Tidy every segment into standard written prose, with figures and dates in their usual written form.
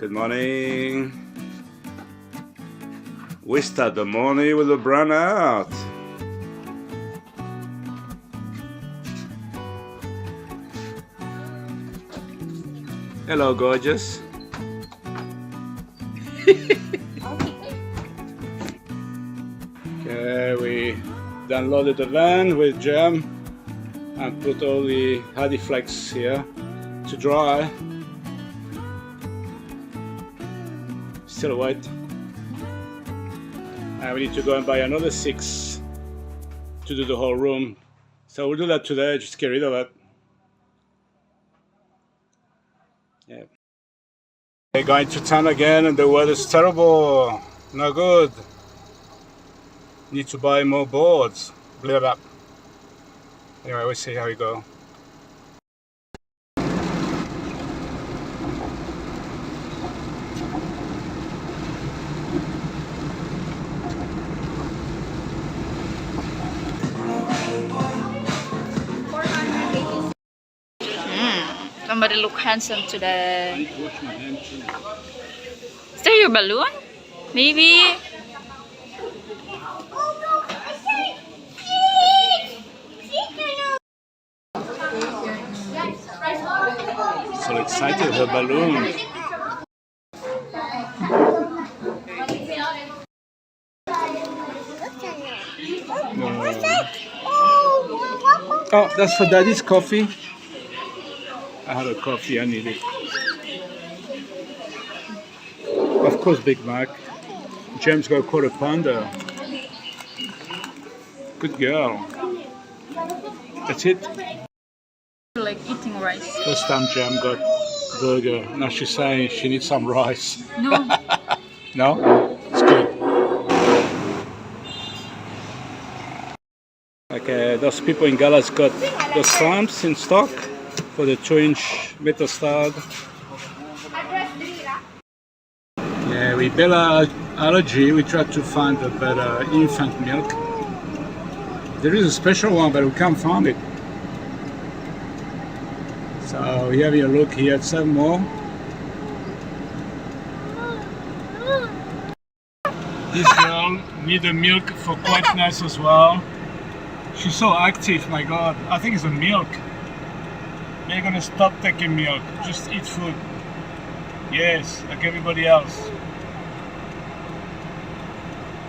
Good morning. We start the morning with a brown out. Hello, gorgeous. Okay, we downloaded the van with jam and put all the hardy flakes here to dry. Still wet. And we need to go and buy another 6 to do the whole room. So we'll do that today, just get rid of it. Yeah. We're going to town again and the weather's terrible. No good. Need to buy more boards. Blah, blah. Anyway, we'll see how we go. Somebody look handsome today. Is that your balloon? Maybe. So excited, her balloon. Oh, that's for Daddy's coffee. I had a coffee, I need it. Of course, Big Mac. James got a quarter pounder. Good girl. That's it. Like eating rice. First time Jam got burger. Now she's saying she needs some rice. No. No? It's good. Okay, those people in Galas got those clamps in stock for the 2-inch metal stud. Yeah, with Bella allergy, we tried to find a better infant milk. There is a special one, but we can't find it. So we're having a look here at 7 more. This girl needs a milk for quietness as well. She's so active, my God. I think it's a milk. They're gonna stop taking milk, just eat food. Yes, like everybody else.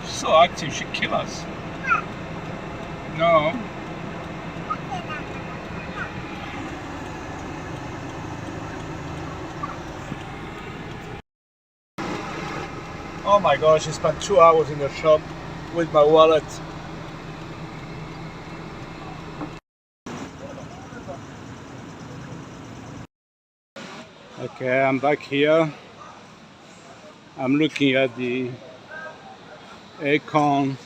She's so active, she'd kill us. No. Oh my gosh, I spent 2 hours in the shop with my wallet. Okay, I'm back here. I'm looking at the Aircon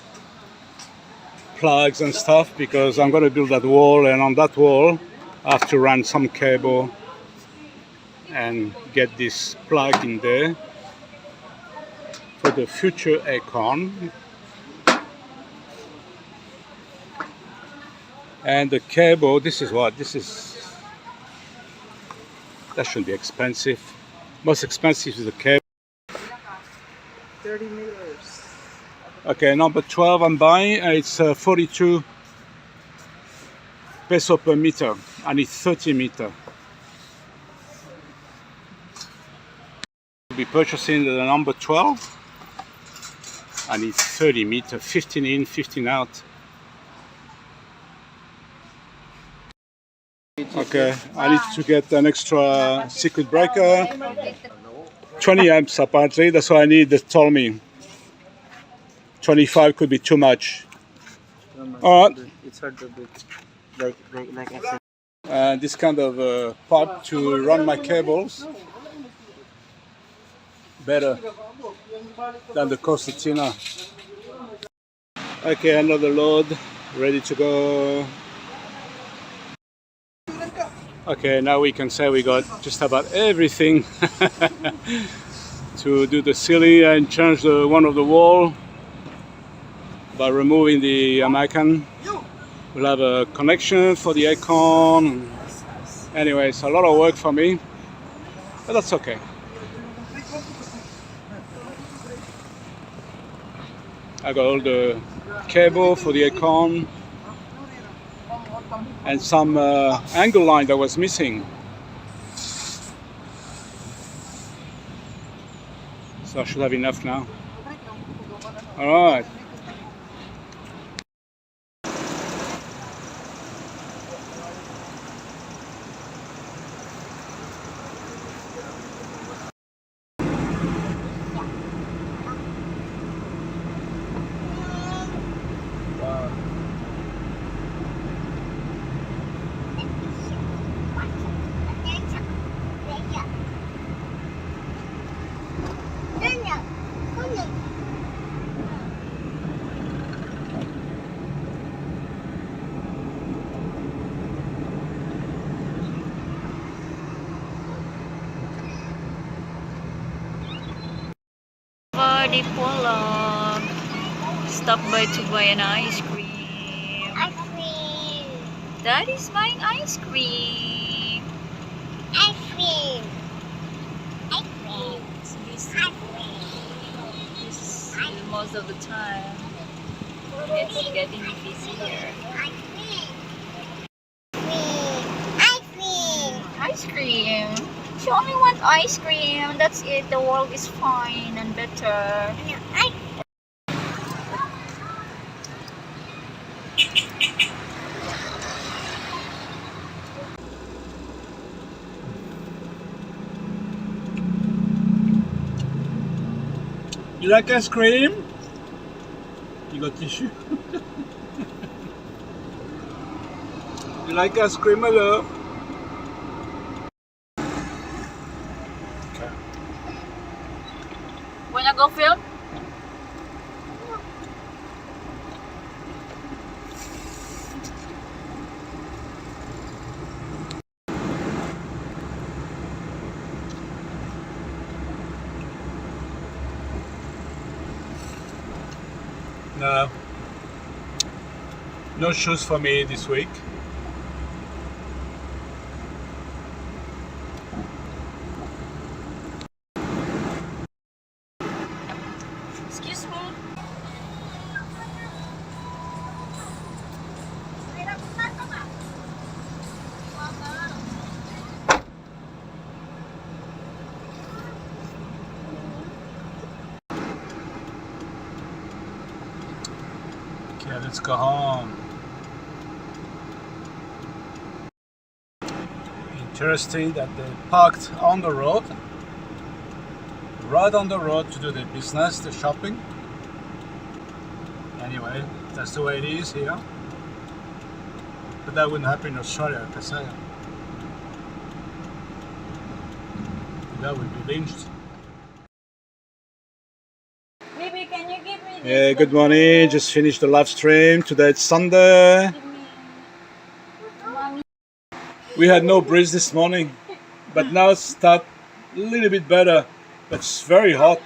plugs and stuff because I'm going to build that wall, and on that wall I have to run some cable and get this plug in there for the future Aircon. And the cable, this is that shouldn't be expensive. Most expensive is the cable. 30 meters. Okay, number 12 I'm buying. It's 42 peso per meter. I need 30 meter. I'll be purchasing the number 12. I need 30 meter, 15 in, 15 out. Okay, I need to get an extra circuit breaker. 20 amps apparently, that's what I need, they told me. 25 could be too much. Alright. It's hard to do. Like I said. This kind of pipe to run my cables. Better than the Costatina. Okay, another load, ready to go. Okay, now we can say we got just about everything to do the ceiling and change one of the wall by removing the American. We'll have a connection for the Aircon. Anyway, it's a lot of work for me, but that's okay. I got all the cable for the Aircon and some angle line that was missing. So I should have enough now. Alright. Dipolog. Stop by to buy an ice cream. Ice cream. Daddy's buying ice cream. Ice cream. Ice cream. So this Ice cream. is most of the time. It's getting busier. Ice cream. Ice cream. Ice cream. She only wants ice cream. That's it. The world is fine and better. Ice You like ice cream? You got tissue? You like ice cream, my love? Okay. Wanna go film? No. No shoes for me this week. Excuse me. Okay, let's go home. Interesting that they parked on the road, right on the road to do the business, the shopping. Anyway, that's the way it is here. But that wouldn't happen in Australia, I can say. That would be lynched. Baby, can you give me this? Yeah, good morning. Just finished the live stream. Today it's Sunday. Mommy. We had no breeze this morning, but now it's start a little bit better. But it's very hot.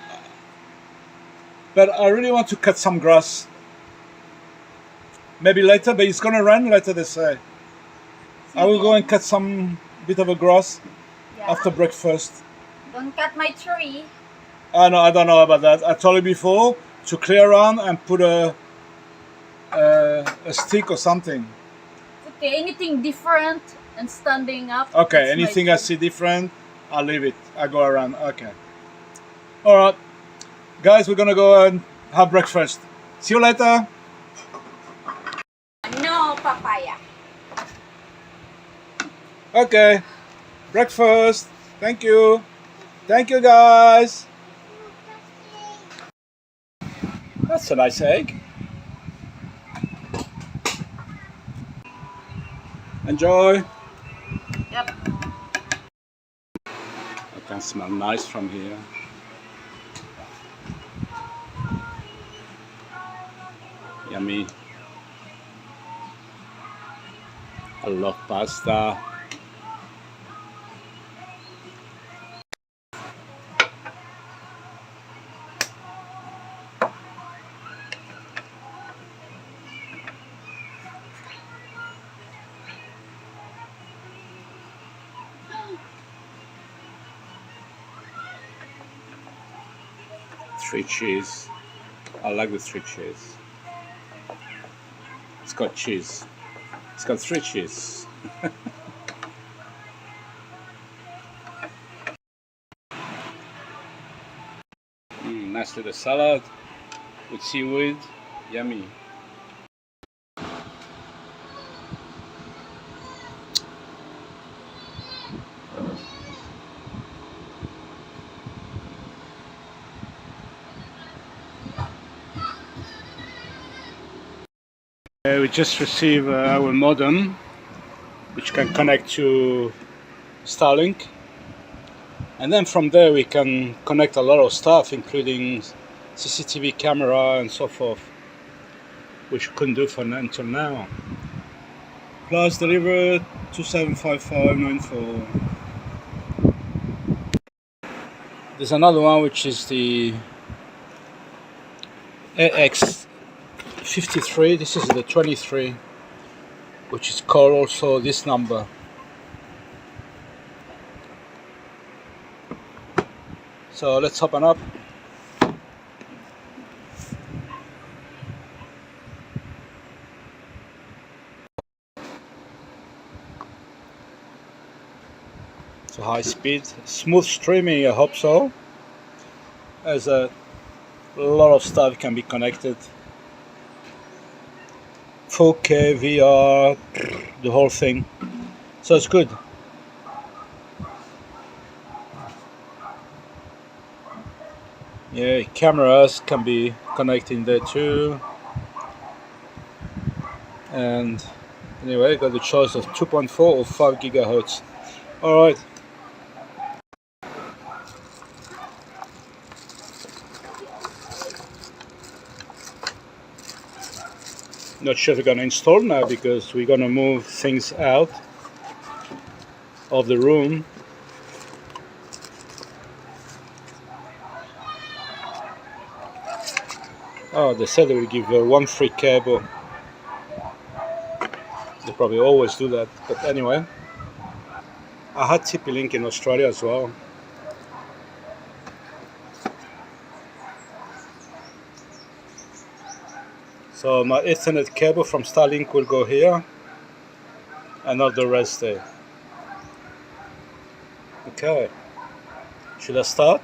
But I really want to cut some grass. Maybe later, but it's gonna rain later, they say. I will go and cut some bit of a grass Yeah. after breakfast. Don't cut my tree. I know, I don't know about that. I told you before to clear around and put a stick or something. Okay, anything different and standing up. Okay, that's my anything I tree. see different, I'll leave it. I go around. Okay. All right, guys, we're gonna go and have breakfast. See you later. No papaya. Okay, breakfast. Thank you. Thank you, guys. That's a nice egg. Enjoy. Yep. I can smell nice from here. Yummy. I love pasta. Three cheese. I like the 3 cheese. It's got cheese. It's got 3 cheese. Nice little salad with seaweed. Yummy. We just received our modem, which can connect to Starlink, and then from there we can connect a lot of stuff, including CCTV camera and so forth, which we couldn't do until now. Plus delivered 275594. There's another one which is the AX53. This is the 23, which is called also this number. So let's open up. So high speed, smooth streaming, I hope so. There's a lot of stuff can be connected. 4K, VR, the whole thing. So it's good. Yeah, cameras can be connecting there too. And anyway, got the choice of 2.4 or 5 gigahertz. Alright. Not sure if we're gonna install now because we're gonna move things out of the room. Oh, they said they will give one free cable. They probably always do that, but anyway. I had TP-Link in Australia as well. So my Ethernet cable from Starlink will go here and not the rest there. Okay. Should I start?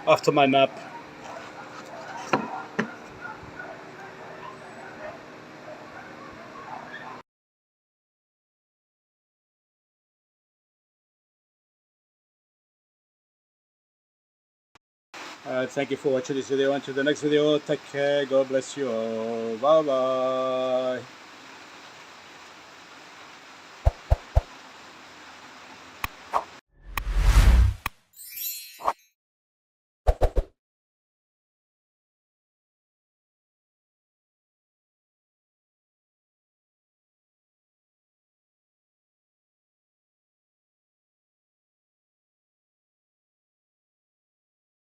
After my nap. Thank you for watching this video. Until the next video, take care. God bless you all. Bye bye.